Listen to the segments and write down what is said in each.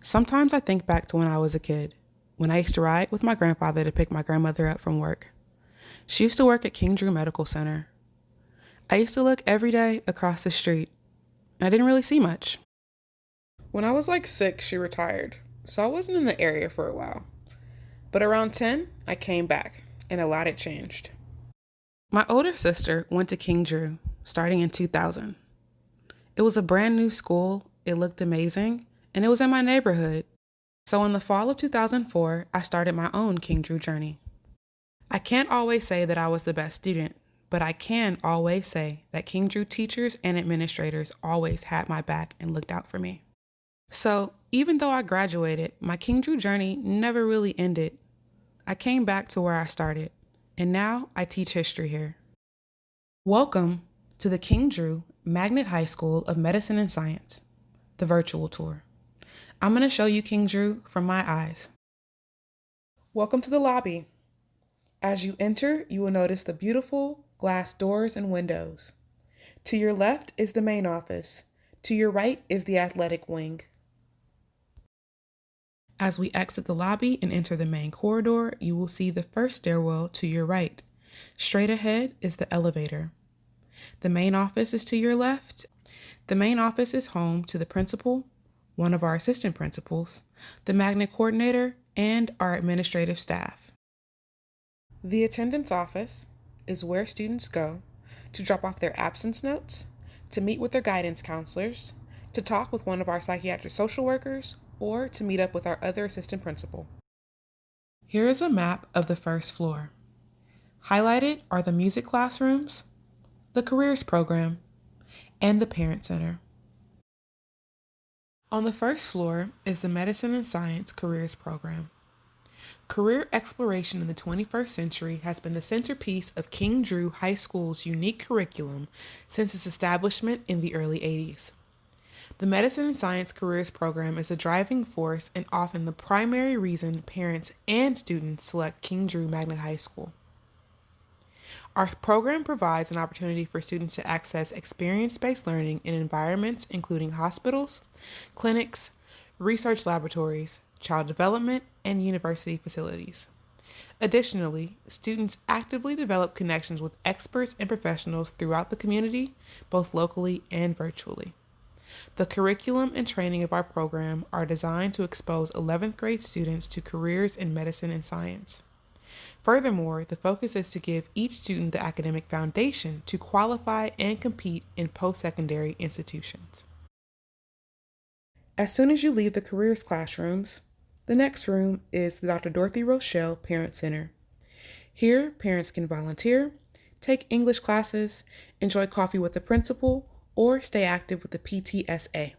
Sometimes I think back to when I was a kid, when I used to ride with my grandfather to pick my grandmother up from work. She used to work at King Drew Medical Center. I used to look every day across the street. I didn't really see much. When I was like 6, she retired, so I wasn't in the area for a while. But around 10, I came back, and a lot had changed. My older sister went to King Drew, starting in 2000. It was a brand new school, it looked amazing, and it was in my neighborhood. So in the fall of 2004, I started my own King Drew journey. I can't always say that I was the best student, but I can always say that King Drew teachers and administrators always had my back and looked out for me. So even though I graduated, my King Drew journey never really ended. I came back to where I started, and now I teach history here. Welcome to the King Drew Magnet High School of Medicine and Science, the virtual tour. I'm going to show you King Drew from my eyes. Welcome to the lobby. As you enter, you will notice the beautiful glass doors and windows. To your left is the main office. To your right is the athletic wing. As we exit the lobby and enter the main corridor, you will see the first stairwell to your right. Straight ahead is the elevator. The main office is to your left. The main office is home to the principal, one of our assistant principals, the magnet coordinator, and our administrative staff. The attendance office is where students go to drop off their absence notes, to meet with their guidance counselors, to talk with one of our psychiatric social workers, or to meet up with our other assistant principal. Here is a map of the first floor. Highlighted are the music classrooms, the careers program, and the parent center. On the first floor is the Medicine and Science Careers program. Career exploration in the 21st century has been the centerpiece of King Drew High School's unique curriculum since its establishment in the early 80s. The Medicine and Science Careers program is a driving force and often the primary reason parents and students select King Drew Magnet High School. Our program provides an opportunity for students to access experience-based learning in environments including hospitals, clinics, research laboratories, child development, and university facilities. Additionally, students actively develop connections with experts and professionals throughout the community, both locally and virtually. The curriculum and training of our program are designed to expose 11th grade students to careers in medicine and science. Furthermore, the focus is to give each student the academic foundation to qualify and compete in post-secondary institutions. As soon as you leave the careers classrooms, the next room is the Dr. Dorothy Rochelle Parent Center. Here, parents can volunteer, take English classes, enjoy coffee with the principal, or stay active with the PTSA.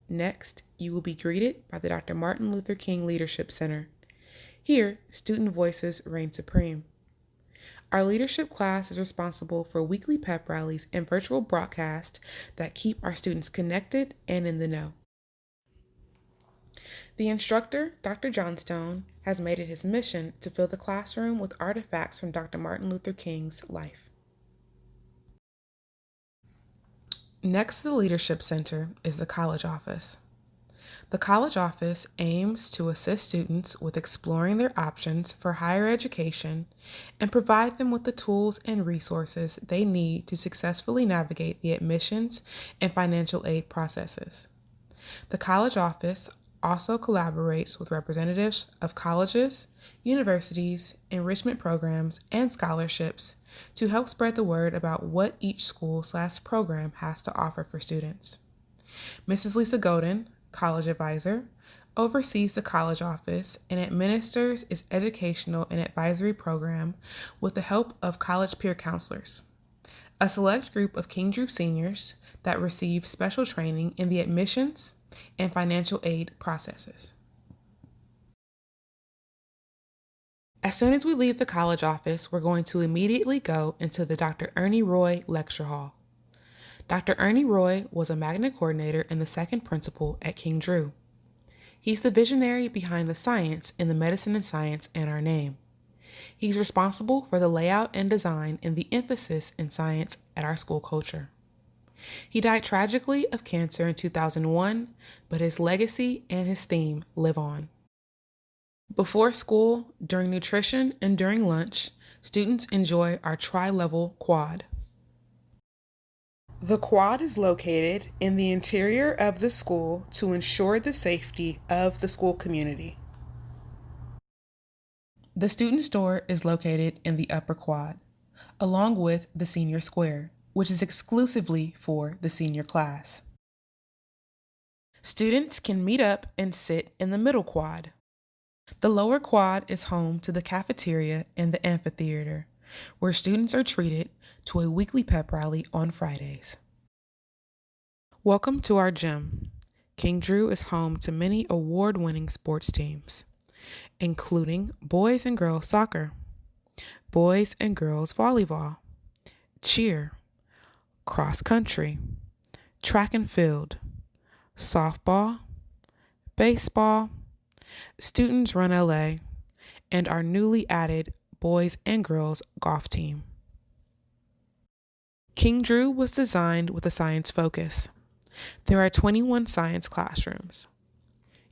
Next, you will be greeted by the Dr. Martin Luther King Leadership Center. Here, student voices reign supreme. Our leadership class is responsible for weekly pep rallies and virtual broadcasts that keep our students connected and in the know. The instructor, Dr. Johnstone, has made it his mission to fill the classroom with artifacts from Dr. Martin Luther King's life. Next to the Leadership Center is the College Office. The College Office aims to assist students with exploring their options for higher education and provide them with the tools and resources they need to successfully navigate the admissions and financial aid processes. The College Office also collaborates with representatives of colleges, universities, enrichment programs, and scholarships to help spread the word about what each school/program has to offer for students. Mrs. Lisa Godin, college advisor, oversees the college office and administers its educational and advisory program with the help of college peer counselors, a select group of King Drew seniors that receive special training in the admissions and financial aid processes. As soon as we leave the college office, we're going to immediately go into the Dr. Ernie Roy Lecture Hall. Dr. Ernie Roy was a magnet coordinator and the second principal at King Drew. He's the visionary behind the science in the medicine and science in our name. He's responsible for the layout and design and the emphasis in science at our school culture. He died tragically of cancer in 2001, but his legacy and his theme live on. Before school, during nutrition, and during lunch, students enjoy our tri-level quad. The quad is located in the interior of the school to ensure the safety of the school community. The student store is located in the upper quad, along with the senior square, which is exclusively for the senior class. Students can meet up and sit in the middle quad. The lower quad is home to the cafeteria and the amphitheater, where students are treated to a weekly pep rally on Fridays. Welcome to our gym. King Drew is home to many award-winning sports teams, including boys and girls soccer, boys and girls volleyball, cheer, cross country, track and field, softball, baseball, Students Run LA, and our newly added boys and girls golf team. King Drew was designed with a science focus. There are 21 science classrooms.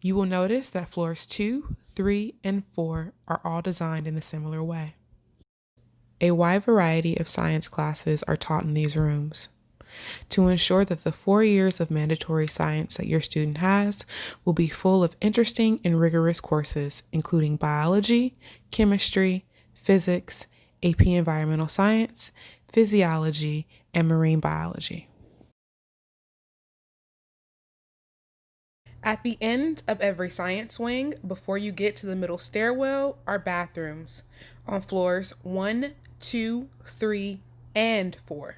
You will notice that floors 2, 3, and 4 are all designed in a similar way. A wide variety of science classes are taught in these rooms to ensure that the 4 years of mandatory science that your student has will be full of interesting and rigorous courses, including biology, chemistry, physics, AP Environmental Science, physiology, and marine biology. At the end of every science wing, before you get to the middle stairwell, are bathrooms on floors 1, 2, 3, and 4.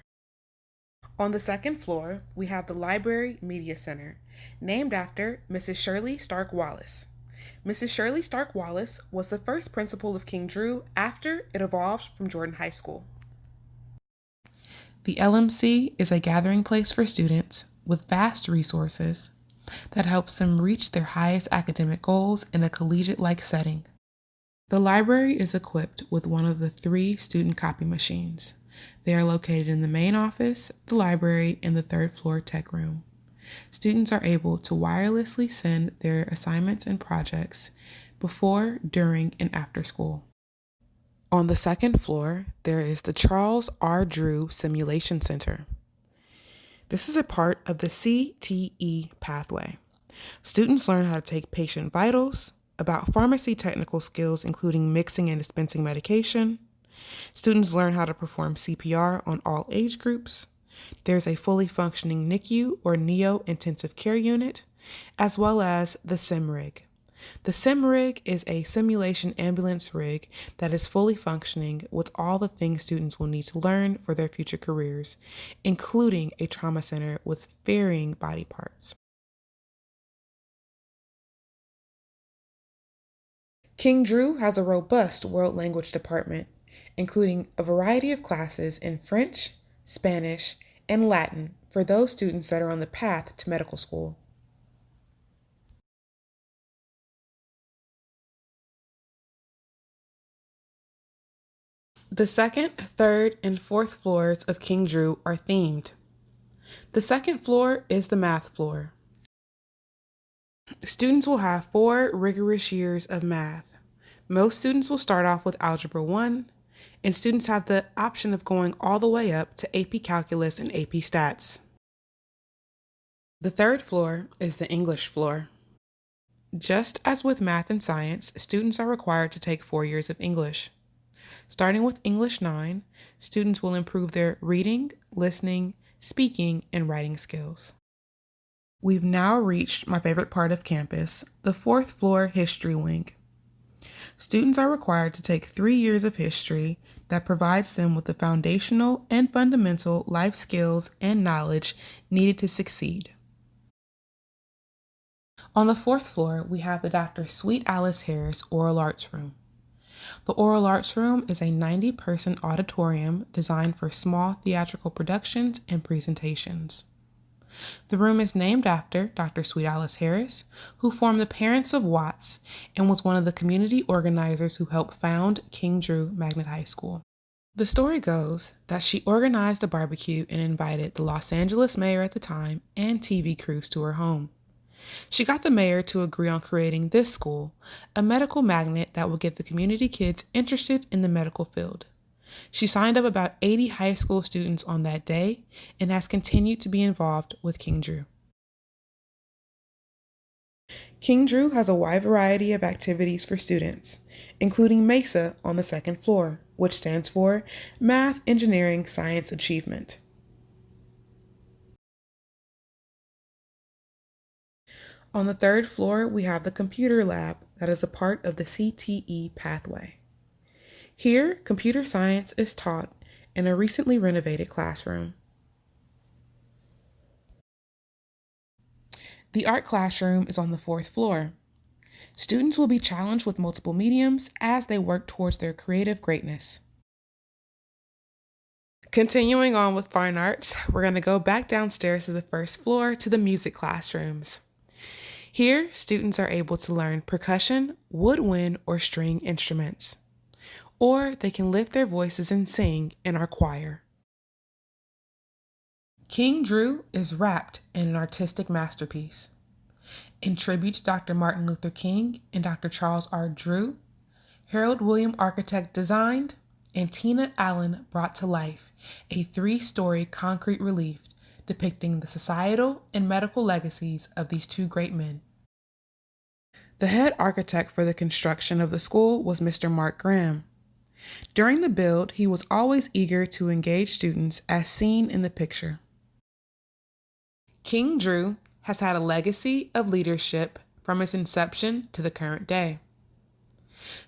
On the second floor, we have the Library Media Center, named after Mrs. Shirley Stark Wallace. Mrs. Shirley Stark Wallace was the first principal of King Drew after it evolved from Jordan High School. The LMC is a gathering place for students with vast resources that helps them reach their highest academic goals in a collegiate-like setting. The library is equipped with one of the 3 student copy machines. They are located in the main office, the library, and the 3rd floor tech room. Students are able to wirelessly send their assignments and projects before, during, and after school. On the 2nd floor, there is the Charles R. Drew Simulation Center. This is a part of the CTE pathway. Students learn how to take patient vitals, about pharmacy technical skills including mixing and dispensing medication. Students learn how to perform CPR on all age groups. There's a fully functioning NICU or Neo Intensive Care Unit, as well as the SIM rig. The SIM rig is a simulation ambulance rig that is fully functioning with all the things students will need to learn for their future careers, including a trauma center with varying body parts. King Drew has a robust world language department, including a variety of classes in French, Spanish, and Latin for those students that are on the path to medical school. The 2nd, 3rd, and 4th floors of King Drew are themed. The 2nd floor is the math floor. Students will have 4 rigorous years of math. Most students will start off with Algebra 1, and students have the option of going all the way up to AP Calculus and AP Stats. The 3rd floor is the English floor. Just as with math and science, students are required to take 4 years of English. Starting with English 9, students will improve their reading, listening, speaking, and writing skills. We've now reached my favorite part of campus, the 4th floor history wing. Students are required to take 3 years of history that provides them with the foundational and fundamental life skills and knowledge needed to succeed. On the 4th floor, we have the Dr. Sweet Alice Harris Oral Arts Room. The Oral Arts Room is a 90-person auditorium designed for small theatrical productions and presentations. The room is named after Dr. Sweet Alice Harris, who formed the Parents of Watts and was one of the community organizers who helped found King Drew Magnet High School. The story goes that she organized a barbecue and invited the Los Angeles mayor at the time and TV crews to her home. She got the mayor to agree on creating this school, a medical magnet that would get the community kids interested in the medical field. She signed up about 80 high school students on that day and has continued to be involved with King Drew. King Drew has a wide variety of activities for students, including MESA on the second floor, which stands for Math, Engineering, Science Achievement. On the third floor, we have the computer lab that is a part of the CTE pathway. Here, computer science is taught in a recently renovated classroom. The art classroom is on the fourth floor. Students will be challenged with multiple mediums as they work towards their creative greatness. Continuing on with fine arts, we're going to go back downstairs to the first floor to the music classrooms. Here, students are able to learn percussion, woodwind, or string instruments. Or they can lift their voices and sing in our choir. King Drew is wrapped in an artistic masterpiece. In tribute to Dr. Martin Luther King and Dr. Charles R. Drew, Harold William Architect designed and Tina Allen brought to life a 3-story concrete relief depicting the societal and medical legacies of these two great men. The head architect for the construction of the school was Mr. Mark Graham. During the build, he was always eager to engage students as seen in the picture. King Drew has had a legacy of leadership from its inception to the current day.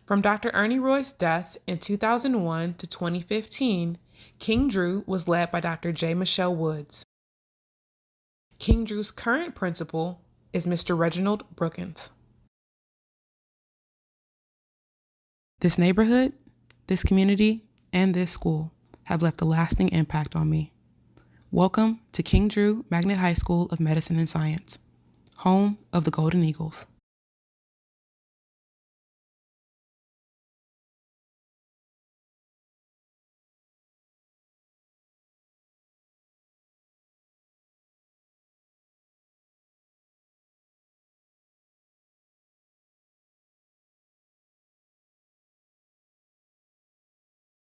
From Dr. Ernie Roy's death in 2001 to 2015, King Drew was led by Dr. J. Michelle Woods. King Drew's current principal is Mr. Reginald Brookins. This neighborhood, this community, and this school have left a lasting impact on me. Welcome to King Drew Magnet High School of Medicine and Science, home of the Golden Eagles.